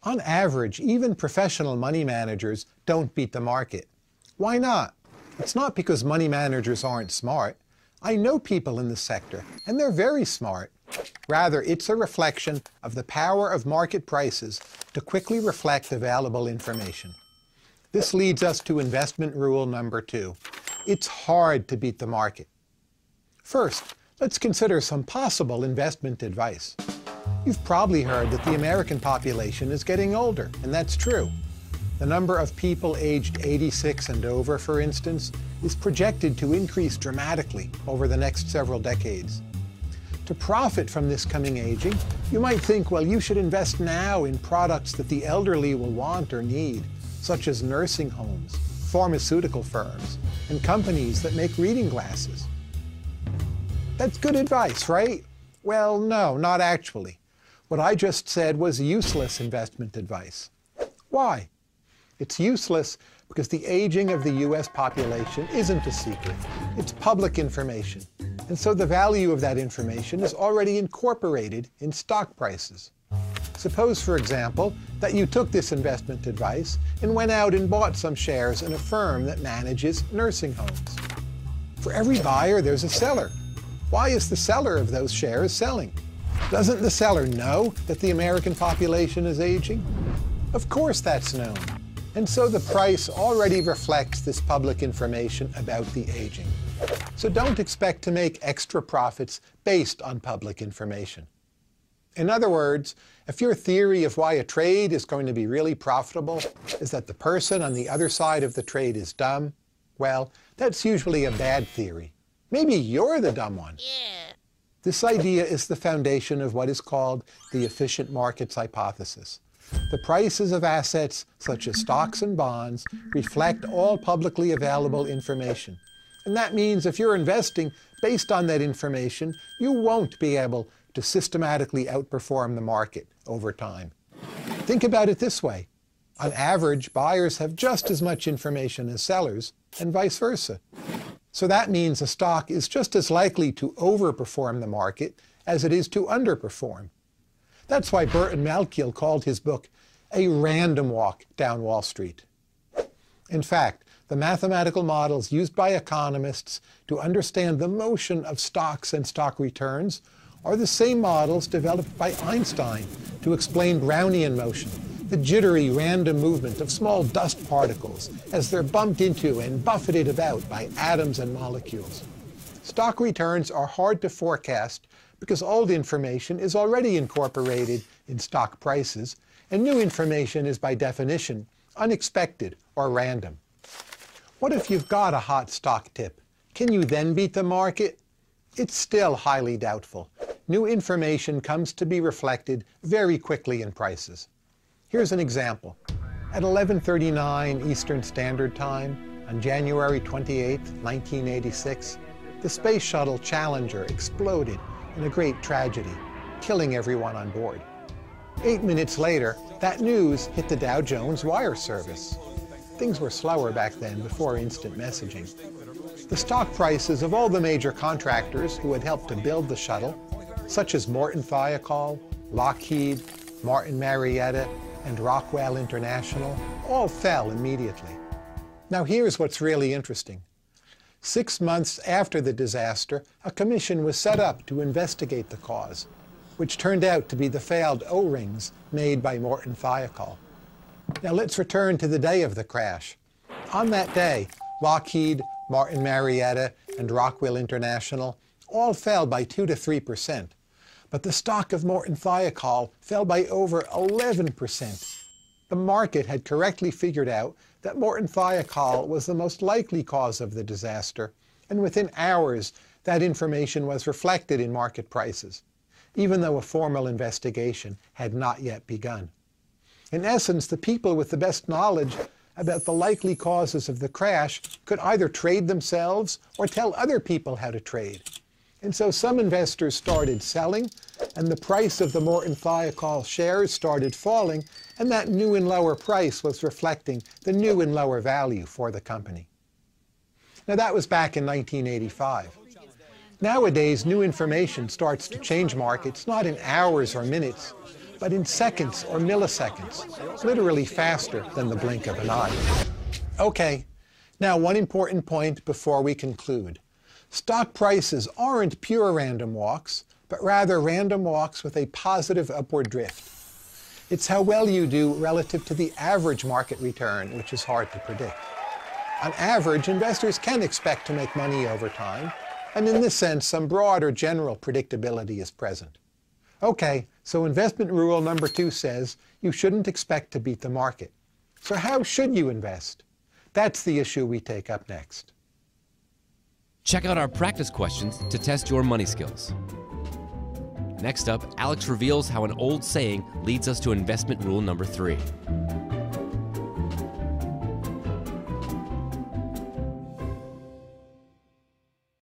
On average, even professional money managers don't beat the market. Why not? It's not because money managers aren't smart. I know people in the sector, and they're very smart. Rather, it's a reflection of the power of market prices to quickly reflect available information. This leads us to investment rule number 2. It's hard to beat the market. First, let's consider some possible investment advice. You've probably heard that the American population is getting older, and that's true. The number of people aged 86 and over, for instance, is projected to increase dramatically over the next several decades. To profit from this coming aging, you might think, well, you should invest now in products that the elderly will want or need, such as nursing homes, pharmaceutical firms, and companies that make reading glasses. That's good advice, right? Well, no, not actually. What I just said was useless investment advice. Why? It's useless because the aging of the US population isn't a secret. It's public information. And so the value of that information is already incorporated in stock prices. Suppose, for example, that you took this investment advice and went out and bought some shares in a firm that manages nursing homes. For every buyer, there's a seller. Why is the seller of those shares selling? Doesn't the seller know that the American population is aging? Of course that's known. And so the price already reflects this public information about the aging. So don't expect to make extra profits based on public information. In other words, if your theory of why a trade is going to be really profitable is that the person on the other side of the trade is dumb, well, that's usually a bad theory. Maybe you're the dumb one. Yeah. This idea is the foundation of what is called the efficient markets hypothesis. The prices of assets, such as stocks and bonds, reflect all publicly available information. And that means if you're investing based on that information, you won't be able to systematically outperform the market over time. Think about it this way. On average, buyers have just as much information as sellers, and vice versa. So that means a stock is just as likely to overperform the market as it is to underperform. That's why Burton Malkiel called his book a random walk down Wall Street. In fact, the mathematical models used by economists to understand the motion of stocks and stock returns are the same models developed by Einstein to explain Brownian motion, the jittery random movement of small dust particles as they're bumped into and buffeted about by atoms and molecules. Stock returns are hard to forecast because old information is already incorporated in stock prices, and new information is by definition unexpected or random. What if you've got a hot stock tip? Can you then beat the market? It's still highly doubtful. New information comes to be reflected very quickly in prices. Here's an example. At 11:39 Eastern Standard Time on January 28, 1986, the space shuttle Challenger exploded in a great tragedy, killing everyone on board. 8 minutes later, that news hit the Dow Jones wire service. Things were slower back then, before instant messaging. The stock prices of all the major contractors who had helped to build the shuttle, such as Morton Thiokol, Lockheed, Martin Marietta, and Rockwell International, all fell immediately. Now here's what's really interesting. 6 months after the disaster, a commission was set up to investigate the cause, which turned out to be the failed O-rings made by Morton Thiokol. Now let's return to the day of the crash. On that day, Lockheed, Martin Marietta, and Rockwell International all fell by 2 to 3%. But the stock of Morton Thiokol fell by over 11%. The market had correctly figured out that Morton Thiokol was the most likely cause of the disaster, and within hours, that information was reflected in market prices, even though a formal investigation had not yet begun. In essence, the people with the best knowledge about the likely causes of the crash could either trade themselves or tell other people how to trade. And so some investors started selling, and the price of the Morton Thiokol shares started falling, and that new and lower price was reflecting the new and lower value for the company. Now that was back in 1985. Nowadays, new information starts to change markets not in hours or minutes, but in seconds or milliseconds, literally faster than the blink of an eye. Okay, now one important point before we conclude. Stock prices aren't pure random walks, but rather random walks with a positive upward drift. It's how well you do relative to the average market return, which is hard to predict. On average, investors can expect to make money over time, and in this sense, some broad or general predictability is present. Okay, so investment rule number 2 says you shouldn't expect to beat the market. So how should you invest? That's the issue we take up next. Check out our practice questions to test your money skills. Next up, Alex reveals how an old saying leads us to investment rule number 3.